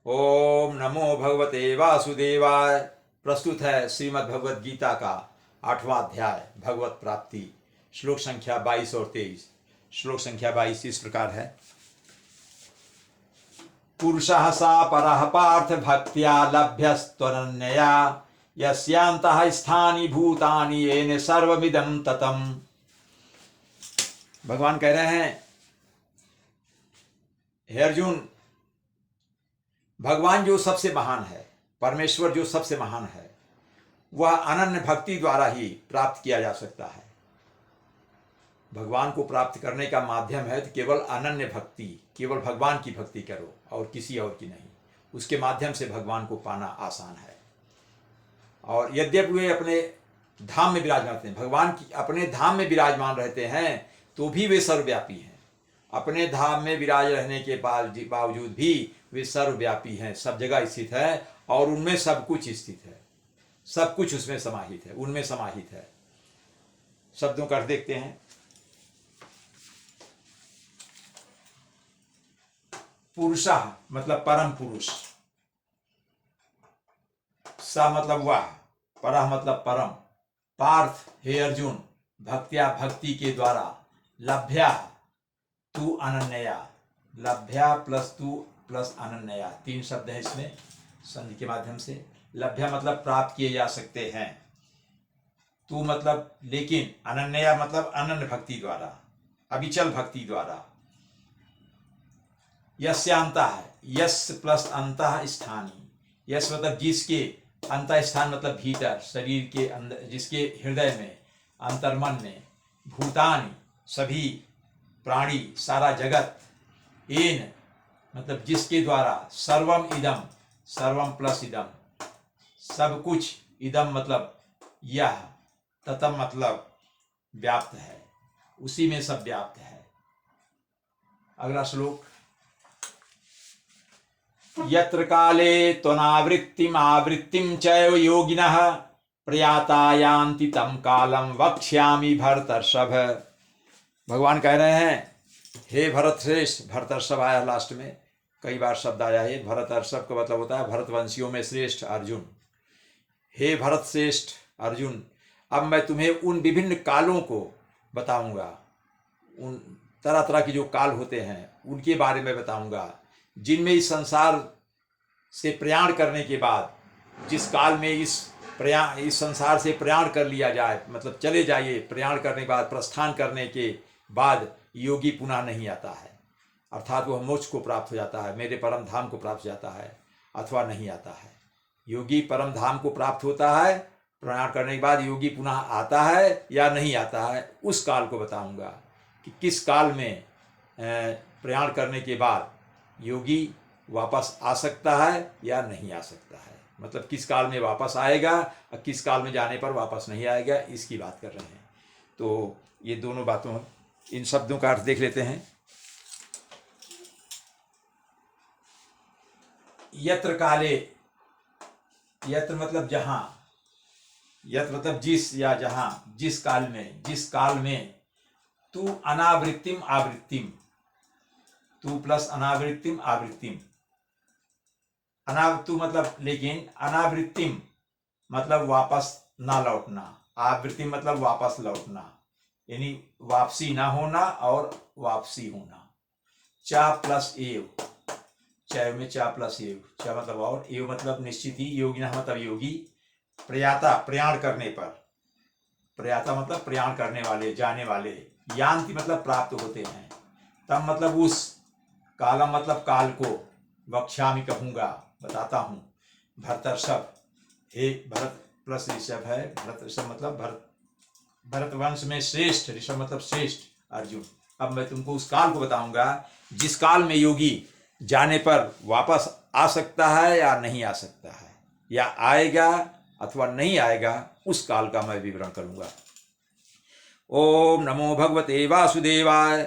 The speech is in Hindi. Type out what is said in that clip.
ओम नमो भगवते वासुदेवाय। प्रस्तुत है श्रीमद् भगवद गीता का 8वां अध्याय भगवत प्राप्ति, श्लोक संख्या 22 और 23। श्लोक संख्या 22 इस प्रकार है। पुरुषः सा परः पार्थ भक्त्या लभ्यस्त्वनन्यया यस्यान्तः स्थानि भूतानि येन सर्वमिदं ततम्। भगवान कह रहे हैं, हे अर्जुन, भगवान जो सबसे महान है, परमेश्वर जो सबसे महान है, वह अनन्य भक्ति द्वारा ही प्राप्त किया जा सकता है। भगवान को प्राप्त करने का माध्यम है तो केवल अनन्य भक्ति, केवल भगवान की भक्ति करो और किसी और की नहीं। उसके माध्यम से भगवान को पाना आसान है। और यद्यपि वे अपने धाम में विराजमान रहते हैं, भगवान की अपने धाम में विराजमान रहते हैं, तो भी वे सर्वव्यापी हैं। अपने धाम में विराज रहने के बावजूद भी वे सर्वव्यापी हैं, सब जगह स्थित है और उनमें सब कुछ स्थित है, सब कुछ उसमें समाहित है, उनमें समाहित है। शब्दों का अर्थ देखते हैं। पुरुषः मतलब परम पुरुष, सा मतलब वह, परः मतलब परम, पार्थ हे अर्जुन, भक्त्या भक्ति के द्वारा, लभ्या तू अनन्या, लभ्या प्लस तू प्लस अनन्या, 3 शब्द है इसमें संधि के माध्यम से। लभ्या मतलब प्राप्त किए जा सकते हैं, तू मतलब लेकिन, अनन्या मतलब अनन्य भक्ति द्वारा, अविचल भक्ति द्वारा। यस्यांतः है, यस प्लस अंतः स्थानी, यस मतलब जिसके, अंतः स्थान मतलब भीतर, शरीर के अंदर, जिसके हृदय में, अंतर्मन में, भूतानि सभी प्राणी, सारा जगत, येन मतलब जिसके द्वारा, सर्वम इदम, सर्वम प्लस इदम सब कुछ, इदम मतलब यह, ततम मतलब व्याप्त है, उसी में सब व्याप्त है। अगला श्लोक। यत्र काले त्वनावृत्तिम आवृत्तिम चैव योगिनः प्रयाता यान्ति तम कालम वक्ष्यामि भरतर्षभ। भगवान कह रहे हैं, हे भरत श्रेष्ठ, भरतर्षभ आया लास्ट में, कई बार शब्द आया है। भरतर्षभ का मतलब होता है भरतवंशियों में श्रेष्ठ अर्जुन। हे भरत श्रेष्ठ अर्जुन, अब मैं तुम्हें उन विभिन्न कालों को बताऊंगा, उन तरह तरह के जो काल होते हैं उनके बारे में बताऊंगा, जिनमें इस संसार से प्रयाण करने के बाद, जिस काल में इस संसार से प्रयाण कर लिया जाए, मतलब चले जाइए, प्रयाण करने के बाद, प्रस्थान करने के बाद योगी पुनः नहीं आता है, अर्थात वह मोक्ष को प्राप्त हो जाता है, मेरे परम धाम को प्राप्त हो जाता है, अथवा नहीं आता है। योगी परम धाम को प्राप्त होता है, प्रयाण करने के बाद योगी पुनः आता है या नहीं आता है, उस काल को बताऊंगा कि किस काल में प्रयाण करने के बाद योगी वापस आ सकता है या नहीं आ सकता है, मतलब किस काल में वापस आएगा और किस काल में जाने पर वापस नहीं आएगा, इसकी बात कर रहे हैं। तो ये दोनों बातों, इन शब्दों का अर्थ देख लेते हैं। यत्र काले, यत्र मतलब जहां, यत्र मतलब जिस या जहां, जिस काल में, जिस काल में, तू अनावृत्तिम आवृत्तिम, तू प्लस अनावृत्तिम आवृत्तिम, तू मतलब लेकिन, अनावृत्तिम मतलब वापस ना लौटना, आवृत्तिम मतलब वापस लौटना, यानी वापसी ना होना और वापसी होना। चा प्लस एव, चय में चा प्लस एव, चा मतलब और, एव मतलब निश्चित ही, योगिना मतलब योगी, प्रयाता प्रयाण करने पर, प्रयाता मतलब प्रयाण करने वाले, जाने वाले, यान्ति मतलब प्राप्त होते हैं, तब मतलब उस, कालम मतलब काल को, वक्ष्यामि कहूंगा, बताता हूं, भरतर्षभ हे भरत प्लस ऋषभ है, भरत ऋषभ मतलब भरतवंश में श्रेष्ठ, ऋषभ मतलब श्रेष्ठ अर्जुन, अब मैं तुमको उस काल को बताऊंगा जिस काल में योगी जाने पर वापस आ सकता है या नहीं आ सकता है, या आएगा अथवा नहीं आएगा, उस काल का मैं विवरण करूंगा। ओम नमो भगवते वासुदेवाय।